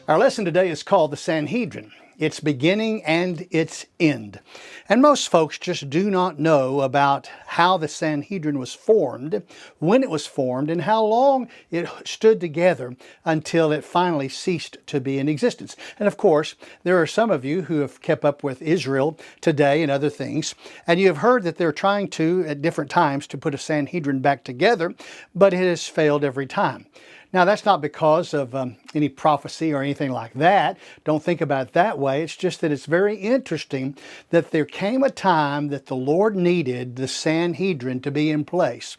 Our lesson today is called the Sanhedrin, its beginning and its end. And most folks just do not know about how the Sanhedrin was formed, when it was formed, and how long it stood together until it finally ceased to be in existence. And of course, there are some of you who have kept up with Israel today and other things, and you have heard that they're trying to, at different times, to put a Sanhedrin back together, but it has failed every time. Now, that's not because of any prophecy or anything like that. Don't think about it that way. It's just that it's very interesting that there came a time that the Lord needed the Sanhedrin to be in place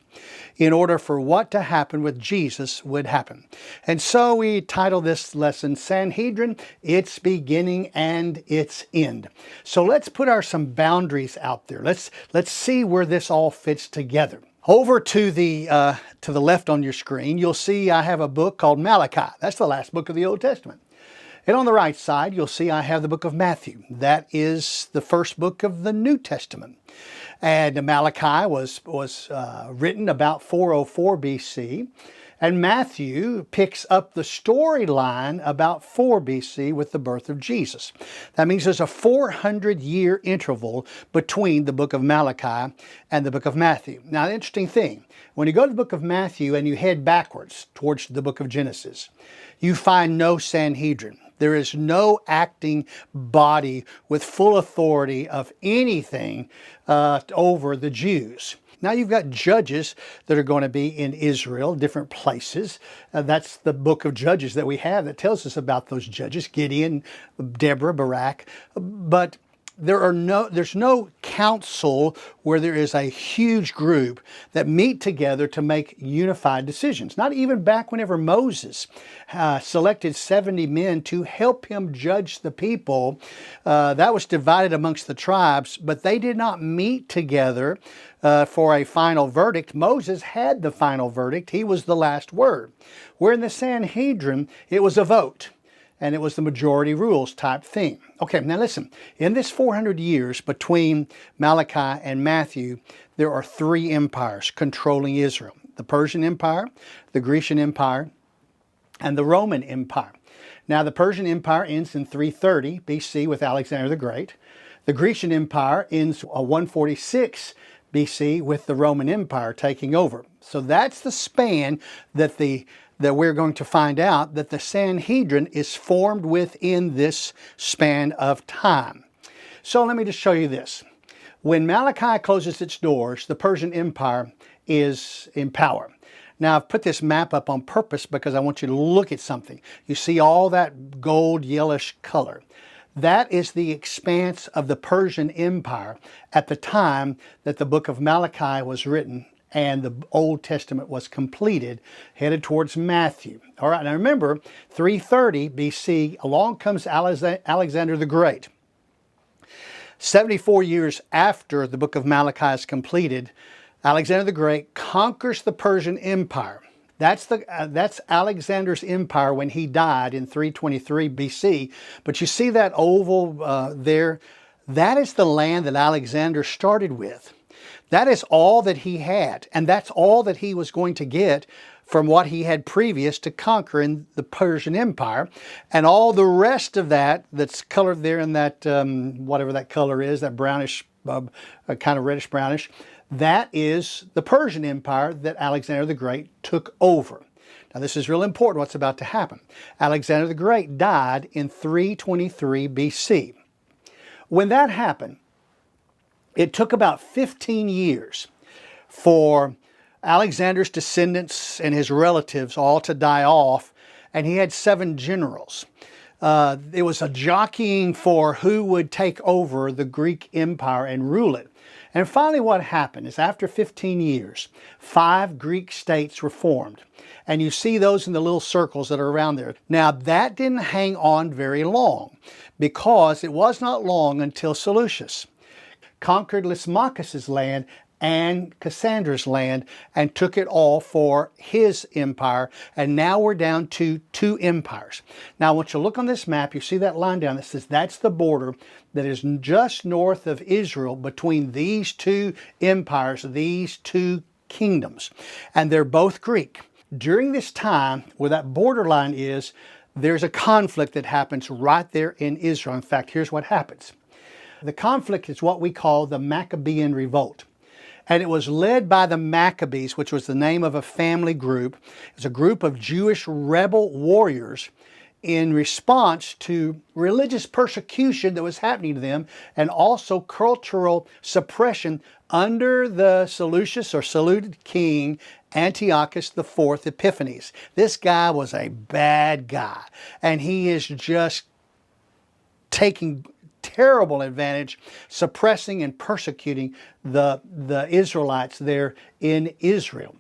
in order for what to happen with Jesus would happen. And so we title this lesson, Sanhedrin, its beginning and its end. So let's put some boundaries out there. Let's see where this all fits together. Over to the left on your screen, you'll see I have a book called Malachi. That's the last book of the Old Testament. And on the right side, you'll see I have the book of Matthew. That is the first book of the New Testament. And Malachi was written about 404 BC. And Matthew picks up the storyline about 4 BC with the birth of Jesus. That means there's a 400-year interval between the book of Malachi and the book of Matthew. Now, the interesting thing, when you go to the book of Matthew and you head backwards towards the book of Genesis, you find no Sanhedrin. There is no acting body with full authority of anything over the Jews. Now you've got judges that are going to be in Israel, different places. That's the book of Judges that we have that tells us about those judges, Gideon, Deborah, Barak. But there's no council where there is a huge group that meet together to make unified decisions. Not even back whenever Moses selected 70 men to help him judge the people. That was divided amongst the tribes, but they did not meet together for a final verdict. Moses had the final verdict. He was the last word. Where in the Sanhedrin, it was a vote. And it was the majority rules type thing. Okay, now listen. In this 400 years between Malachi and Matthew, there are 3 empires controlling Israel. The Persian Empire, the Grecian Empire, and the Roman Empire. Now, the Persian Empire ends in 330 BC with Alexander the Great. The Grecian Empire ends 146 BC with the Roman Empire taking over. So that's the span that we're going to find out that the Sanhedrin is formed within this span of time. So let me just show you this. When Malachi closes its doors, the Persian Empire is in power. Now, I've put this map up on purpose because I want you to look at something. You see all that gold yellowish color. That is the expanse of the Persian Empire at the time that the book of Malachi was written and the Old Testament was completed, headed towards Matthew. All right, now remember, 330 BC, along comes Alexander the Great. 74 years after the book of Malachi is completed, Alexander the Great conquers the Persian Empire. That's Alexander's empire when he died in 323 BC. But you see that oval there? That is the land that Alexander started with. That is all that he had, and that's all that he was going to get from what he had previous to conquering the Persian Empire. And all the rest of that that's colored there in that, whatever that color is, that brownish, kind of reddish brownish, that is the Persian Empire that Alexander the Great took over. Now this is real important what's about to happen. Alexander the Great died in 323 BC. When that happened, it took about 15 years for Alexander's descendants and his relatives all to die off, and he had 7 generals. It was a jockeying for who would take over the Greek Empire and rule it. And finally what happened is after 15 years, 5 Greek states were formed. And you see those in the little circles that are around there. Now that didn't hang on very long because it was not long until Seleucus conquered Lysimachus's land and Cassandra's land and took it all for his empire. And now we're down to 2 empires. Now, I want you to look on this map. You see that line down that says that's the border that is just north of Israel between these 2 empires, these 2 kingdoms. And they're both Greek. During this time where that borderline is, there's a conflict that happens right there in Israel. In fact, here's what happens. The conflict is what we call the Maccabean Revolt. And it was led by the Maccabees, which was the name of a family group. It's a group of Jewish rebel warriors in response to religious persecution that was happening to them, and also cultural suppression under the Seleucid king Antiochus IV Epiphanes. This guy was a bad guy, and he is just taking terrible advantage, suppressing and persecuting the Israelites there in Israel.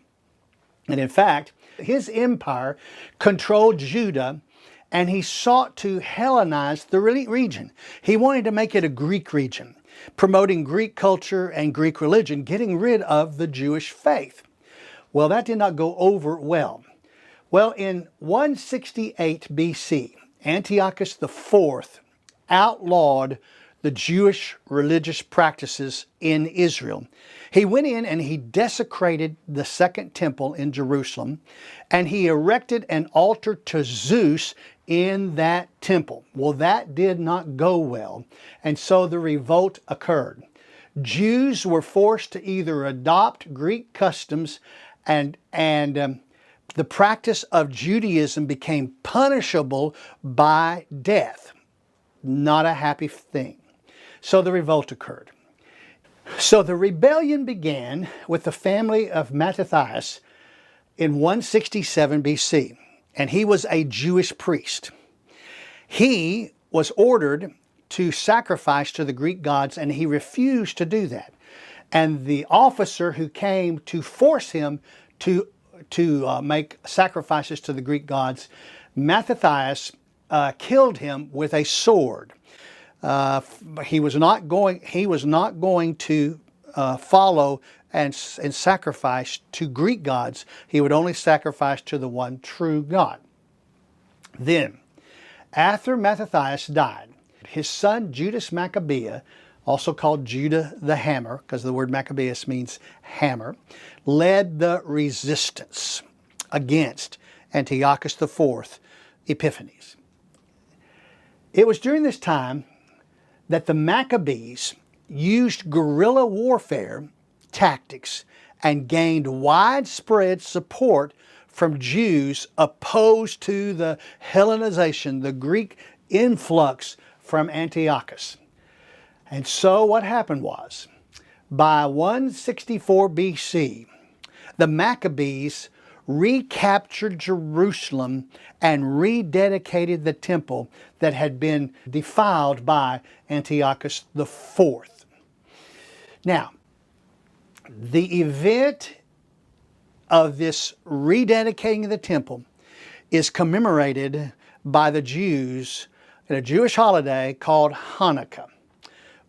And in fact, his empire controlled Judah, and he sought to Hellenize the region. He wanted to make it a Greek region, promoting Greek culture and Greek religion, getting rid of the Jewish faith. Well, that did not go over well. Well, in 168 BC, Antiochus IV outlawed the Jewish religious practices in Israel. He went in and he desecrated the Second Temple in Jerusalem, and he erected an altar to Zeus in that temple. Well, that did not go well, and so the revolt occurred. Jews were forced to either adopt Greek customs, and the practice of Judaism became punishable by death. Not a happy thing. So the revolt occurred. So the rebellion began with the family of Mattathias in 167 BC, and he was a Jewish priest. He was ordered to sacrifice to the Greek gods, and he refused to do that. And the officer who came to force him to make sacrifices to the Greek gods, Mattathias killed him with a sword. He was not going to follow and sacrifice to Greek gods. He would only sacrifice to the one true God. Then, after Mattathias died, his son Judas Maccabea, also called Judah the Hammer, because the word Maccabeus means hammer, led the resistance against Antiochus IV Epiphanes. It was during this time that the Maccabees used guerrilla warfare tactics and gained widespread support from Jews opposed to the Hellenization, the Greek influx from Antiochus. And so what happened was, by 164 BC, the Maccabees recaptured Jerusalem and rededicated the temple that had been defiled by Antiochus IV. Now, the event of this rededicating of the temple is commemorated by the Jews in a Jewish holiday called Hanukkah,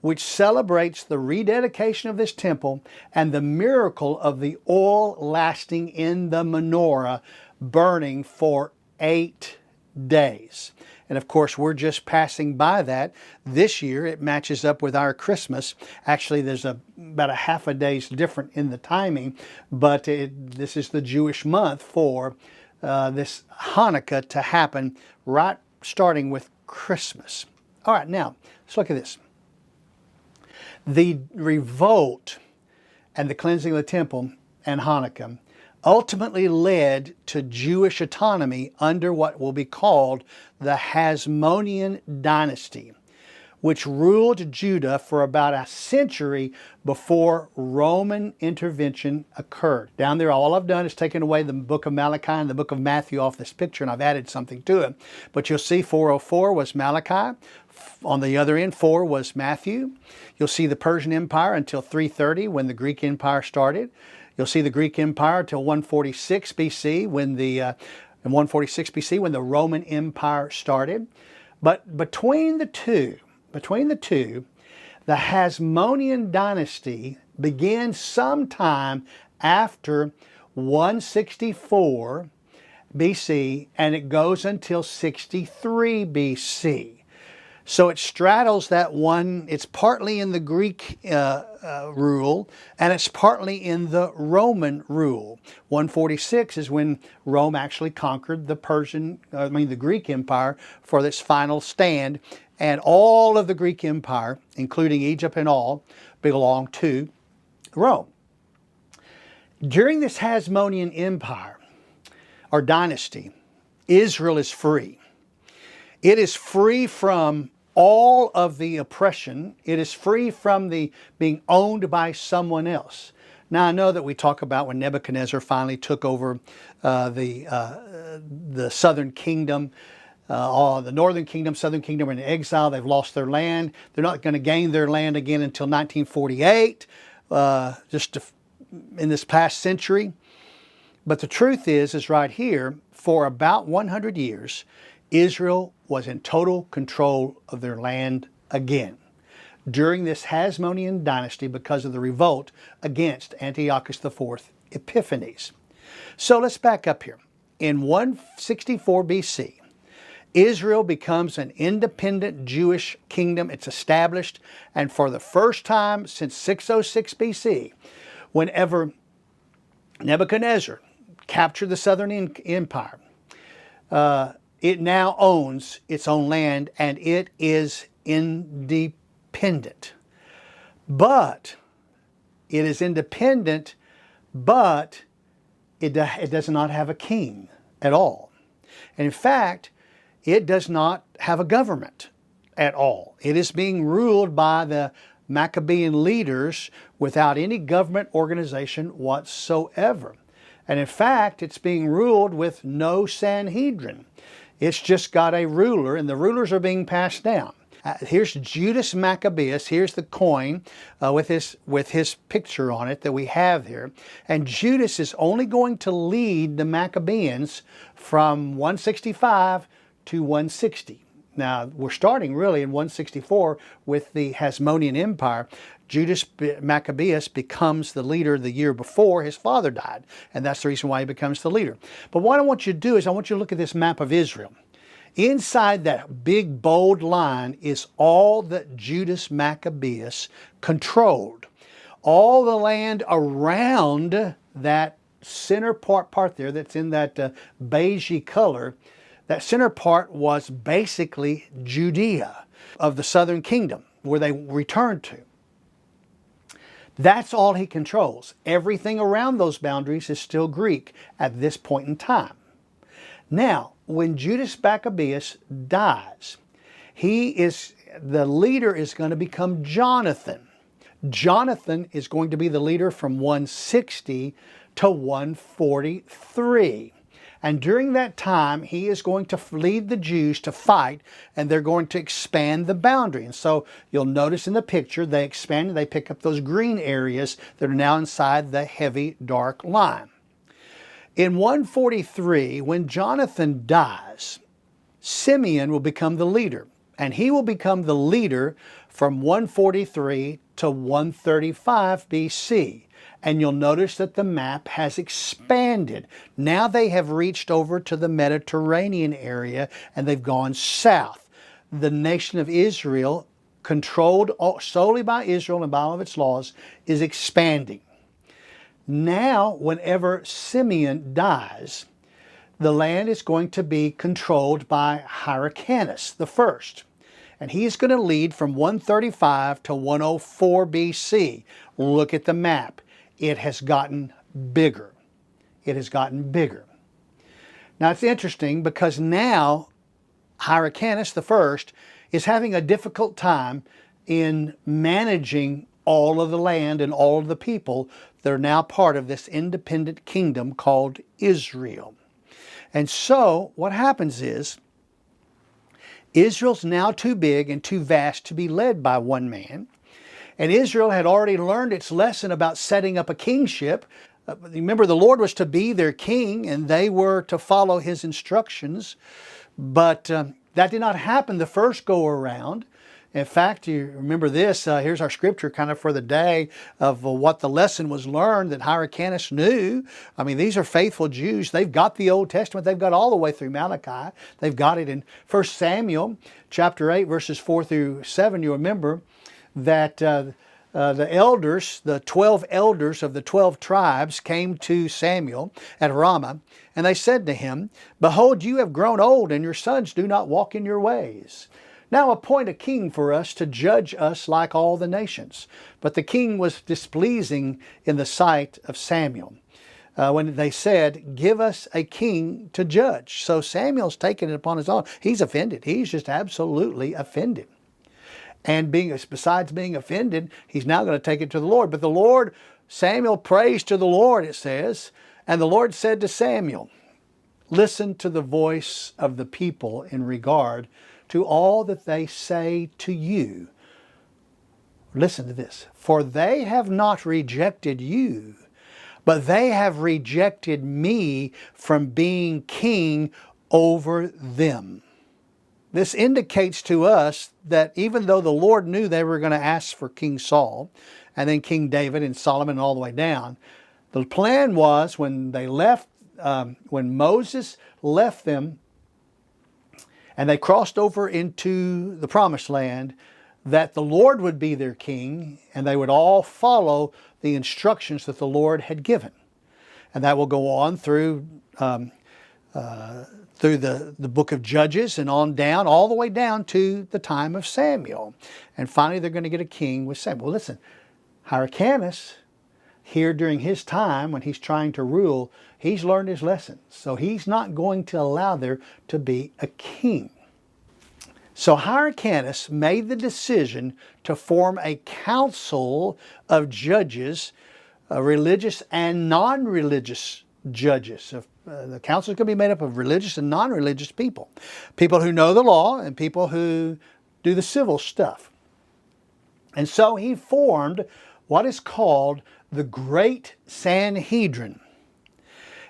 which celebrates the rededication of this temple and the miracle of the oil lasting in the menorah, burning for 8 days. And of course, we're just passing by that. This year, it matches up with our Christmas. Actually, there's about a half a day's different in the timing, but this is the Jewish month for this Hanukkah to happen, right starting with Christmas. All right, now, let's look at this. The revolt and the cleansing of the temple and Hanukkah ultimately led to Jewish autonomy under what will be called the Hasmonean dynasty, which ruled Judah for about a century before Roman intervention occurred. Down there, all I've done is taken away the book of Malachi and the book of Matthew off this picture, and I've added something to it. But you'll see 404 was Malachi. On the other end, 4 was Matthew. You'll see the Persian Empire until 330 when the Greek Empire started. You'll see the Greek Empire until 146 BC when the Roman Empire started. But between the two, the Hasmonean dynasty began sometime after 164 BC, and it goes until 63 BC. So it straddles that one. It's partly in the Greek rule, and it's partly in the Roman rule. 146 is when Rome actually conquered the Greek Empire for this final stand, and all of the Greek Empire, including Egypt and all, belonged to Rome. During this Hasmonean Empire, or dynasty, Israel is free. It is free from all of the oppression. It is free from the being owned by someone else. Now, I know that we talk about when Nebuchadnezzar finally took over the southern kingdom. The northern kingdom, southern kingdom are in exile. They've lost their land. They're not going to gain their land again until 1948, in this past century. But the truth is right here, for about 100 years, Israel was in total control of their land again during this Hasmonean dynasty because of the revolt against Antiochus IV Epiphanes. So let's back up here. In 164 BC, Israel becomes an independent Jewish kingdom. It's established, and for the first time since 606 BC, whenever Nebuchadnezzar captured the southern empire, it now owns its own land, and it is independent. But it is independent, but it does not have a king at all. And in fact, it does not have a government at all. It is being ruled by the Maccabean leaders without any government organization whatsoever. And in fact, it's being ruled with no Sanhedrin. It's just got a ruler, and the rulers are being passed down. Here's Judas Maccabeus. Here's the coin with his picture on it that we have here. And Judas is only going to lead the Maccabeans from 165 to 160. Now, we're starting really in 164 with the Hasmonean Empire. Judas Maccabeus becomes the leader the year before his father died, and that's the reason why he becomes the leader. But what I want you to do is I want you to look at this map of Israel. Inside that big bold line is all that Judas Maccabeus controlled. All the land around that center part there that's in that beigey color, that center part was basically Judea of the southern kingdom where they returned to. That's all he controls. Everything around those boundaries is still Greek at this point in time. Now, when Judas Maccabeus dies, the leader is going to become Jonathan. Jonathan is going to be the leader from 160 to 143. And during that time, he is going to lead the Jews to fight, and they're going to expand the boundary. And so you'll notice in the picture, they expand and they pick up those green areas that are now inside the heavy dark line. In 143, when Jonathan dies, Simeon will become the leader, and he will become the leader from 143 to 135 BC. And you'll notice that the map has expanded. Now they have reached over to the Mediterranean area and they've gone south. The nation of Israel, controlled solely by Israel and by all of its laws, is expanding. Now, whenever Simeon dies, the land is going to be controlled by Hyrcanus I. And he's going to lead from 135 to 104 BC. Look at the map. It has gotten bigger. It has gotten bigger. Now it's interesting because now Hyrcanus I is having a difficult time in managing all of the land and all of the people that are now part of this independent kingdom called Israel. And so what happens is Israel's now too big and too vast to be led by one man. And Israel had already learned its lesson about setting up a kingship. Remember, the Lord was to be their king, and they were to follow his instructions. But that did not happen the first go around. In fact, you remember this, here's our scripture kind of for the day of what the lesson was learned that Hyrcanus knew. I mean, these are faithful Jews. They've got the Old Testament. They've got all the way through Malachi. They've got it in 1 Samuel chapter 8, verses 4 through 7. You remember that the elders, the 12 elders of the 12 tribes came to Samuel at Ramah, and they said to him, "Behold, you have grown old, and your sons do not walk in your ways. Now appoint a king for us to judge us like all the nations." But the king was displeasing in the sight of Samuel when they said, "Give us a king to judge." So Samuel's taken it upon his own. He's offended. He's just absolutely offended. And besides being offended, he's now going to take it to the Lord. But the Lord, Samuel prays to the Lord, it says, and the Lord said to Samuel, "Listen to the voice of the people in regard to all that they say to you." Listen to this. "For they have not rejected you, but they have rejected me from being king over them." This indicates to us that even though the Lord knew they were going to ask for King Saul and then King David and Solomon all the way down, the plan was when they left, when Moses left them and they crossed over into the Promised Land, that the Lord would be their king and they would all follow the instructions that the Lord had given. And that will go on through the book of Judges and on down, all the way down to the time of Samuel. And finally, they're going to get a king with Samuel. Well, listen, Hyrcanus, here during his time when he's trying to rule, he's learned his lesson. So he's not going to allow there to be a king. So Hyrcanus made the decision to form a council of judges, religious and non-religious judges. The council is going to be made up of religious and non-religious people. People who know the law and people who do the civil stuff. And so he formed what is called the Great Sanhedrin.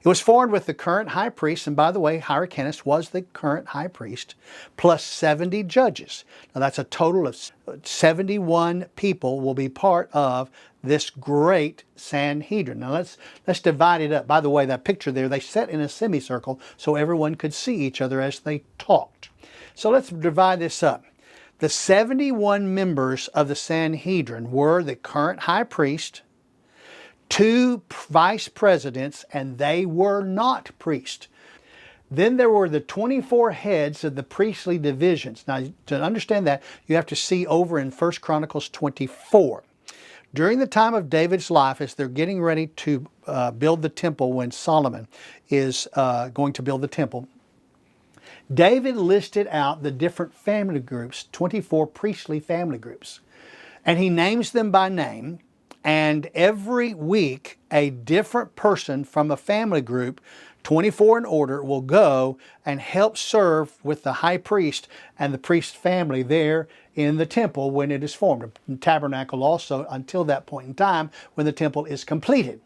It was formed with the current high priest, and by the way, Hyrcanus was the current high priest, plus 70 judges. Now that's a total of 71 people will be part of this Great Sanhedrin. Now let's divide it up. By the way, that picture there, they sat in a semicircle so everyone could see each other as they talked. So let's divide this up. The 71 members of the Sanhedrin were the current high priest, 2 vice presidents, and they were not priests. Then there were the 24 heads of the priestly divisions. Now, to understand that, you have to see over in 1 Chronicles 24. During the time of David's life, as they're getting ready to build the temple, when Solomon is going to build the temple, David listed out the different family groups, 24 priestly family groups, and he names them by name. And every week, a different person from a family group, 24 in order, will go and help serve with the high priest and the priest family there in the temple when it is formed. The tabernacle also until that point in time when the temple is completed.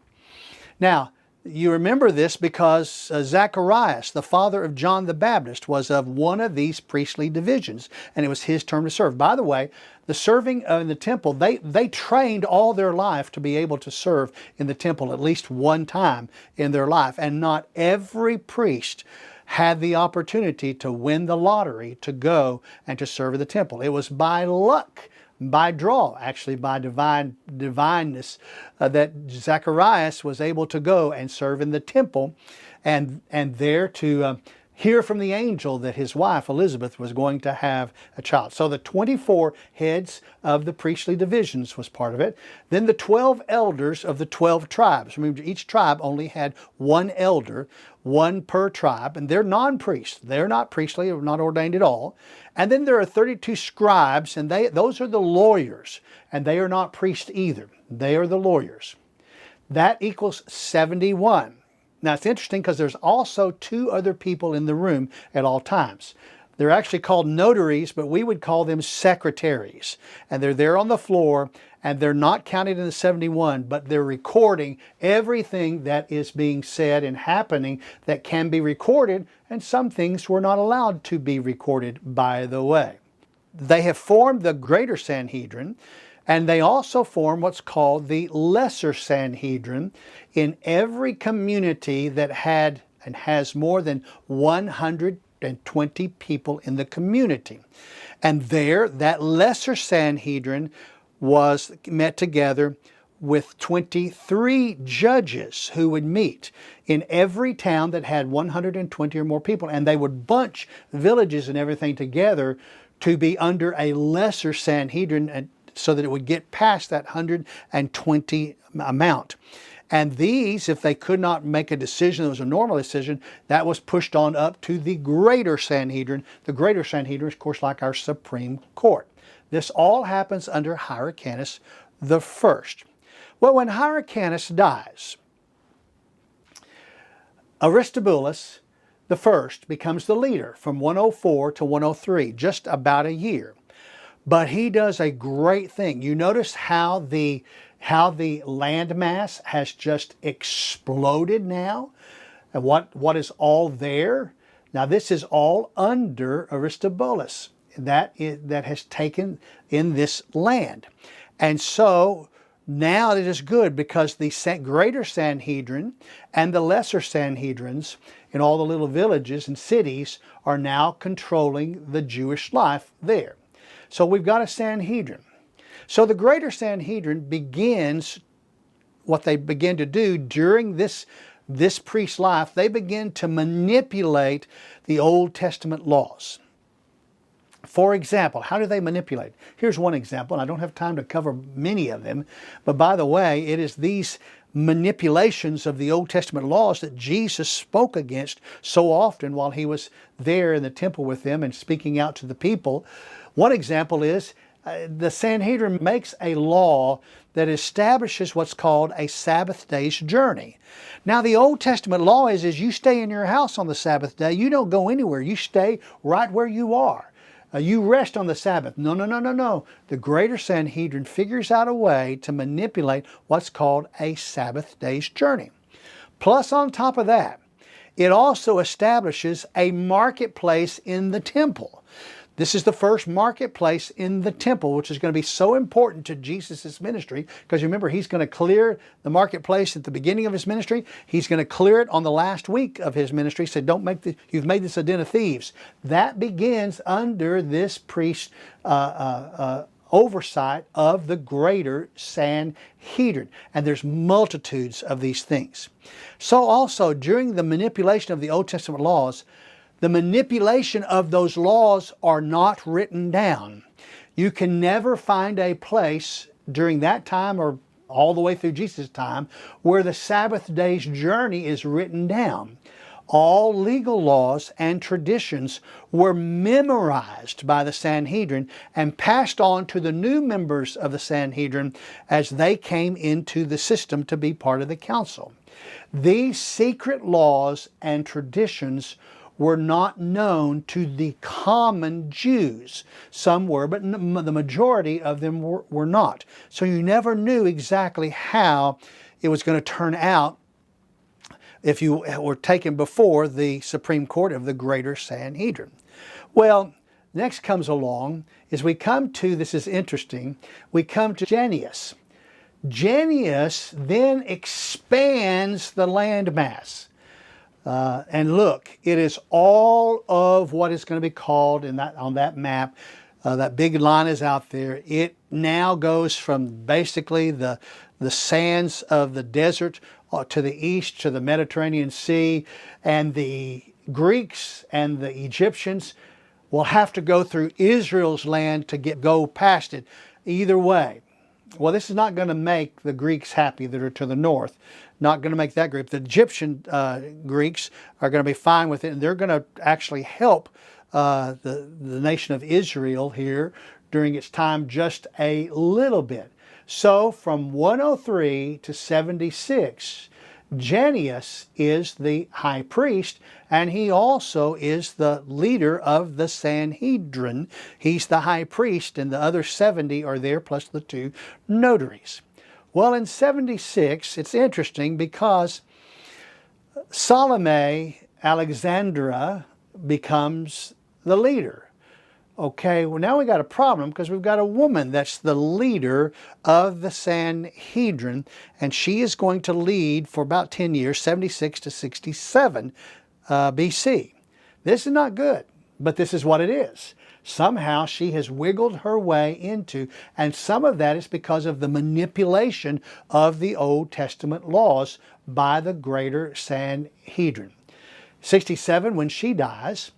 Now, you remember this because Zacharias, the father of John the Baptist, was of one of these priestly divisions, and it was his turn to serve. By the way, the serving in the temple, they trained all their life to be able to serve in the temple at least one time in their life, and not every priest had the opportunity to win the lottery to go and to serve in the temple. It was by luck, by draw, actually by divineness, that Zacharias was able to go and serve in the temple and there to hear from the angel that his wife Elizabeth was going to have a child. So the 24 heads of the priestly divisions was part of it. Then the 12 elders of the 12 tribes. Remember, each tribe only had one elder, one per tribe, and they're non-priests. They're not priestly or not ordained at all. And then there are 32 scribes, and those are the lawyers, and they are not priests either. They are the lawyers. That equals 71. Now it's interesting because there's also 2 other people in the room at all times. They're actually called notaries, but we would call them secretaries. And they're there on the floor, and they're not counted in the 71, but they're recording everything that is being said and happening that can be recorded, and some things were not allowed to be recorded, by the way. they have formed the greater Sanhedrin, and they also form what's called the lesser Sanhedrin in every community that had and has more than 120 people in the community. And there, that lesser Sanhedrin was met together with 23 judges who would meet in every town that had 120 or more people. And they would bunch villages and everything together to be under a lesser Sanhedrin so that it would get past that 120 amount. And these, if they could not make a decision that was a normal decision, that was pushed on up to the greater Sanhedrin. The greater Sanhedrin is, of course, like our Supreme Court. This all happens under Hyrcanus the First. Well, when Hyrcanus dies, Aristobulus the First becomes the leader from 104 to 103, just about a year. But he does a great thing. You notice how the landmass has just exploded now, and what is all there. Now this is all under Aristobulus that has taken in this land, and so now it is good because the greater Sanhedrin and the lesser Sanhedrins in all the little villages and cities are now controlling the Jewish life there. So we've got a Sanhedrin. So the greater Sanhedrin begins, what they begin to do during this priest's life, they begin to manipulate the Old Testament laws. For example, how do they manipulate? Here's one example, and I don't have time to cover many of them, but by the way, it is these manipulations of the Old Testament laws that Jesus spoke against so often while he was there in the temple with them and speaking out to the people. One example is the Sanhedrin makes a law that establishes what's called a Sabbath day's journey. Now the Old Testament law is you stay in your house on the Sabbath day. You don't go anywhere. You stay right where you are. You rest on the Sabbath. No. The greater Sanhedrin figures out a way to manipulate what's called a Sabbath day's journey. Plus, on top of that, it also establishes a marketplace in the temple. This is the first marketplace in the temple, which is going to be so important to Jesus' ministry, because remember, he's going to clear the marketplace at the beginning of his ministry. He's going to clear it on the last week of his ministry. So you've made this a den of thieves. That begins under this priest oversight of the greater Sanhedrin. And there's multitudes of these things. So also, during the manipulation of the Old Testament laws, the manipulation of those laws are not written down. You can never find a place during that time or all the way through Jesus' time where the Sabbath day's journey is written down. All legal laws and traditions were memorized by the Sanhedrin and passed on to the new members of the Sanhedrin as they came into the system to be part of the council. These secret laws and traditions were not known to the common Jews. Some were, but the majority of them were not. So you never knew exactly how it was going to turn out if you were taken before the Supreme Court of the greater Sanhedrin. Well, next comes along is we come to, this is interesting, we come to Jannaeus. Jannaeus then expands the landmass. And look, it is all of what is going to be called on that map. That big line is out there. It now goes from basically the sands of the desert to the east to the Mediterranean Sea. And the Greeks and the Egyptians will have to go through Israel's land to go past it. Either way. Well, this is not going to make the Greeks happy that are to the north. Not going to make that group. The Egyptian Greeks are going to be fine with it, and they're going to actually help the nation of Israel here during its time just a little bit. So from 103 to 76, Jannaeus is the high priest, and he also is the leader of the Sanhedrin. He's the high priest, and the other 70 are there, plus the 2 notaries. Well, in 76, it's interesting because Salome Alexandra becomes the leader. Okay, well now we got a problem because we've got a woman that's the leader of the Sanhedrin, and she is going to lead for about 10 years, 76 to 67 BC. This is not good, but this is what it is. Somehow she has wiggled her way into, and some of that is because of the manipulation of the Old Testament laws by the greater Sanhedrin. 67, when she dies,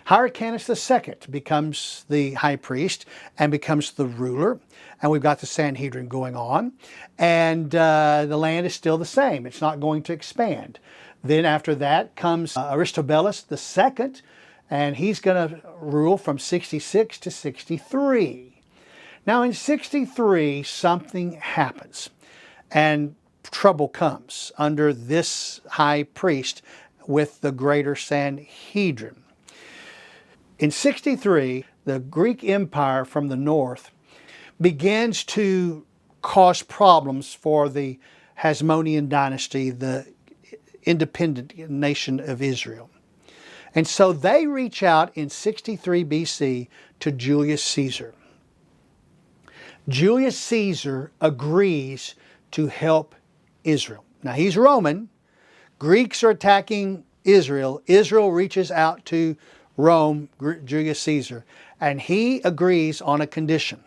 Hyrcanus II becomes the high priest and becomes the ruler, and we've got the Sanhedrin going on, and the land is still the same. It's not going to expand. Then after that comes Aristobulus II, and he's going to rule from 66 to 63. Now in 63, something happens, and trouble comes under this high priest with the greater Sanhedrin. In 63, the Greek Empire from the north begins to cause problems for the Hasmonean dynasty, the independent nation of Israel. And so they reach out in 63 BC to Julius Caesar. Julius Caesar agrees to help Israel. Now he's Roman. Greeks are attacking Israel. Israel reaches out to Rome, Julius Caesar, and he agrees on a condition.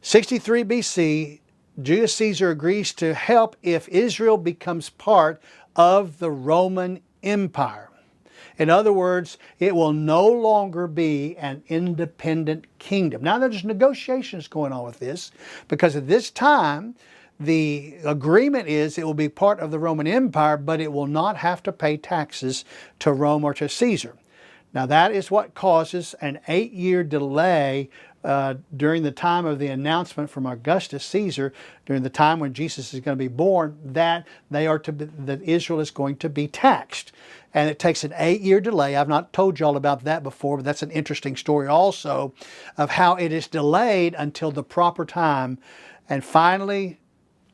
63 BC, Julius Caesar agrees to help if Israel becomes part of the Roman Empire. In other words, it will no longer be an independent kingdom. Now there's negotiations going on with this, because at this time, the agreement is it will be part of the Roman Empire, but it will not have to pay taxes to Rome or to Caesar. Now that is what causes an 8-year delay during the time of the announcement from Augustus Caesar, during the time when Jesus is going to be born, that Israel is going to be taxed. And it takes an 8-year delay. I've not told you all about that before, but that's an interesting story also of how it is delayed until the proper time. And finally,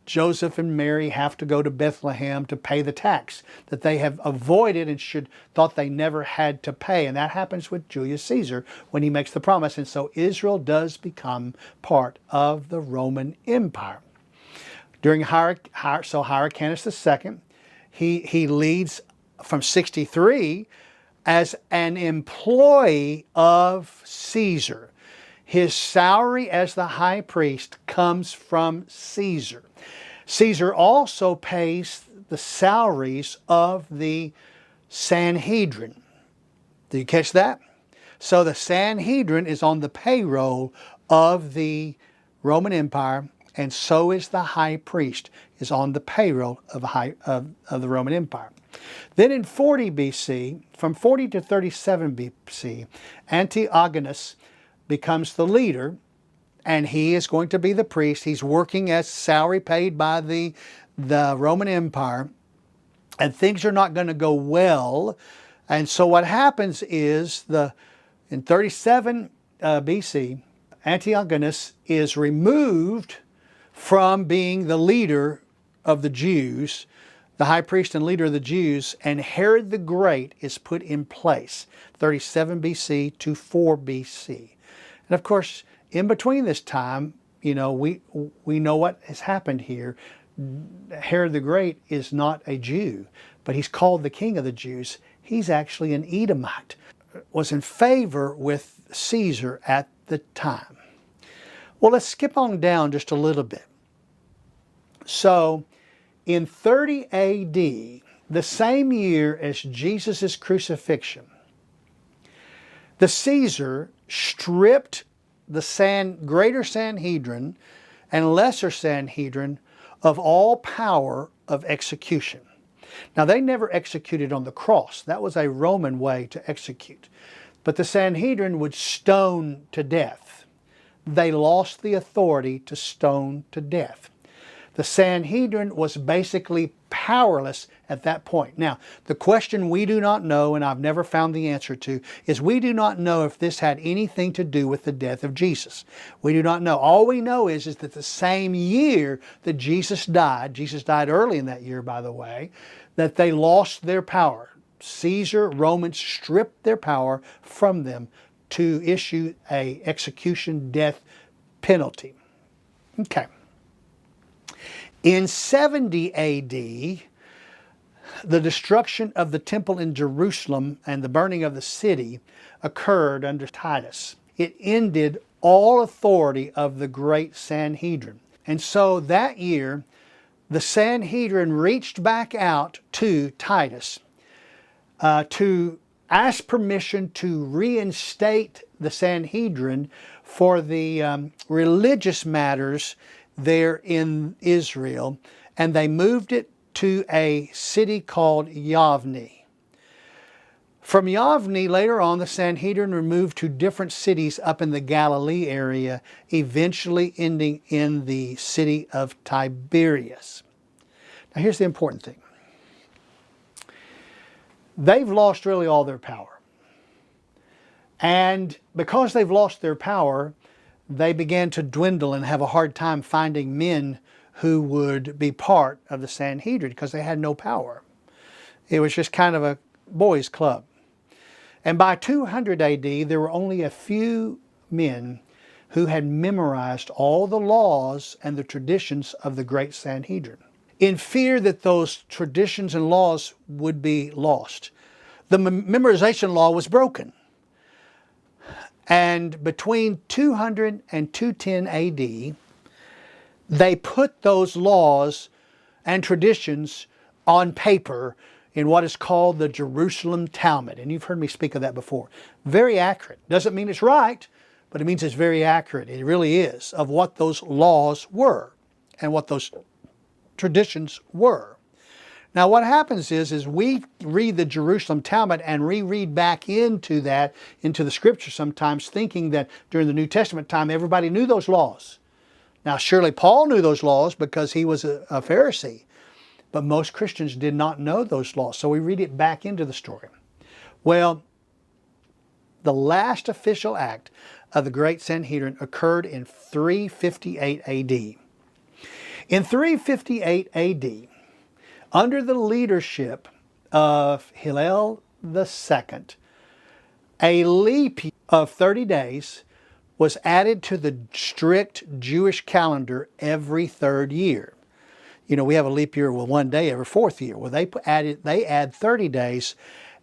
Joseph and Mary have to go to Bethlehem to pay the tax that they have avoided and thought they never had to pay. And that happens with Julius Caesar when he makes the promise. And so Israel does become part of the Roman Empire. During Hyrcanus II, he leads from 63 as an employee of Caesar. His salary as the high priest comes from Caesar. Caesar also pays the salaries of the Sanhedrin. Do you catch that? So the Sanhedrin is on the payroll of the Roman Empire, and so is the high priest is on the payroll of the Roman Empire. Then in 40 BC, from 40 to 37 BC, Antigonus becomes the leader, and he is going to be the priest. He's working as salary paid by the Roman Empire, and things are not going to go well. And so what happens is in 37 BC, Antigonus is removed from being the leader of the Jews, the high priest and leader of the Jews, and Herod the Great is put in place, 37 BC to 4 BC. And of course, in between this time, we know what has happened here. Herod the Great is not a Jew, but he's called the king of the Jews. He's actually an Edomite, was in favor with Caesar at the time. Well, let's skip on down just a little bit. So, in 30 AD, the same year as Jesus' crucifixion, the Caesar stripped the greater Sanhedrin and lesser Sanhedrin of all power of execution. Now, they never executed on the cross. That was a Roman way to execute. But the Sanhedrin would stone to death. They lost the authority to stone to death. The Sanhedrin was basically powerless at that point. Now, the question we do not know, and I've never found the answer to, is we do not know if this had anything to do with the death of Jesus. We do not know. All we know is that the same year that Jesus died early in that year, by the way, that they lost their power. Caesar, Romans stripped their power from them to issue a execution death penalty. Okay. In 70 AD, the destruction of the temple in Jerusalem and the burning of the city occurred under Titus. It ended all authority of the great Sanhedrin. And so that year, the Sanhedrin reached back out to Titus to ask permission to reinstate the Sanhedrin for the religious matters there in Israel, and they moved it to a city called Yavne. From Yavne, later on, the Sanhedrin were moved to different cities up in the Galilee area, eventually ending in the city of Tiberias. Now here's the important thing. They've lost really all their power. And because they've lost their power, they began to dwindle and have a hard time finding men who would be part of the Sanhedrin because they had no power. It was just kind of a boys' club. And by 200 AD, there were only a few men who had memorized all the laws and the traditions of the great Sanhedrin. In fear that those traditions and laws would be lost, the memorization law was broken. And between 200 and 210 AD, they put those laws and traditions on paper in what is called the Jerusalem Talmud. And you've heard me speak of that before. Very accurate. Doesn't mean it's right, but it means it's very accurate. It really is, of what those laws were and what those traditions were. Now what happens is we read the Jerusalem Talmud and reread back into that, into the scripture sometimes, thinking that during the New Testament time everybody knew those laws. Now surely Paul knew those laws because he was a Pharisee, but most Christians did not know those laws, so we read it back into the story. Well, the last official act of the great Sanhedrin occurred in 358 AD. In 358 AD, under the leadership of Hillel II, a leap year of 30 days was added to the strict Jewish calendar every third year. You know, we have a leap year with one day every fourth year. Well, they add 30 days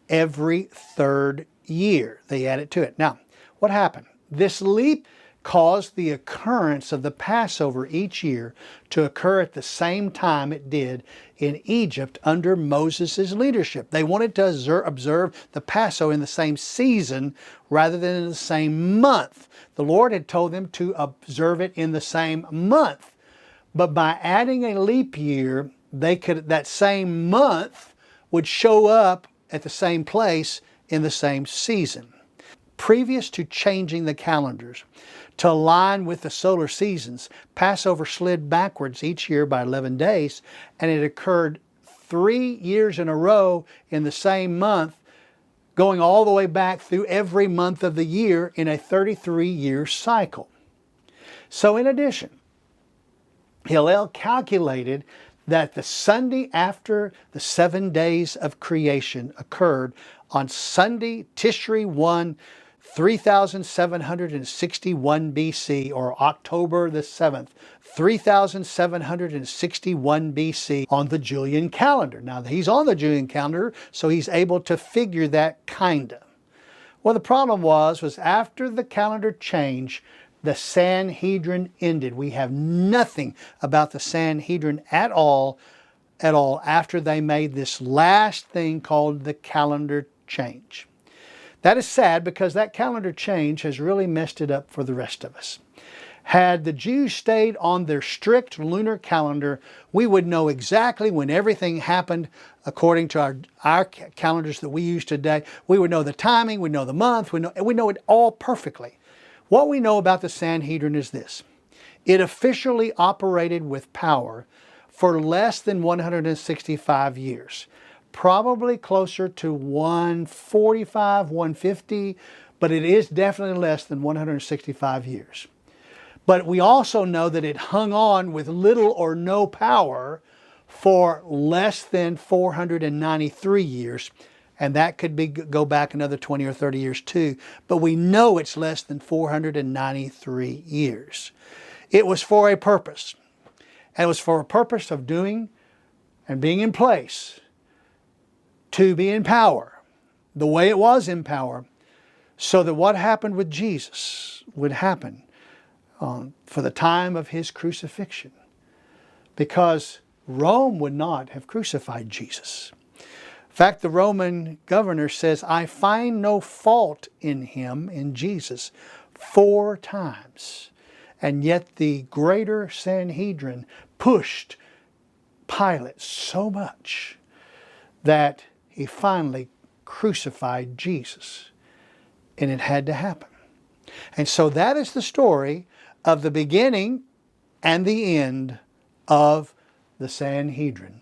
every third year. They add it to it. Now, what happened? This leap caused the occurrence of the Passover each year to occur at the same time it did in Egypt under Moses' leadership. They wanted to observe the Passover in the same season rather than in the same month. The Lord had told them to observe it in the same month. But by adding a leap year, that same month would show up at the same place in the same season. Previous to changing the calendars to align with the solar seasons, Passover slid backwards each year by 11 days, and it occurred 3 years in a row in the same month, going all the way back through every month of the year in a 33-year cycle. So in addition, Hillel calculated that the Sunday after the 7 days of creation occurred on Sunday, Tishri 1, 3761 BC, or October the 7th, 3761 BC on the Julian calendar. Now he's on the Julian calendar, so he's able to figure that kinda. Well, the problem was after the calendar change, the Sanhedrin ended. We have nothing about the Sanhedrin at all after they made this last thing called the calendar change. That is sad because that calendar change has really messed it up for the rest of us. Had the Jews stayed on their strict lunar calendar, we would know exactly when everything happened according to our calendars that we use today. We would know the timing, we know the month, we know it all perfectly. What we know about the Sanhedrin is this. It officially operated with power for less than 165 years. Probably closer to 145, 150, but it is definitely less than 165 years. But we also know that it hung on with little or no power for less than 493 years And that could go back another 20 or 30 years too. But we know it's less than 493 years. It was for a purpose. And it was for a purpose of doing and being in place to be in power, the way it was in power, so that what happened with Jesus would happen for the time of his crucifixion. Because Rome would not have crucified Jesus. In fact, the Roman governor says, I find no fault in him, in Jesus, 4 times. And yet the greater Sanhedrin pushed Pilate so much that he finally crucified Jesus. And it had to happen. And so that is the story of the beginning and the end of the Sanhedrin.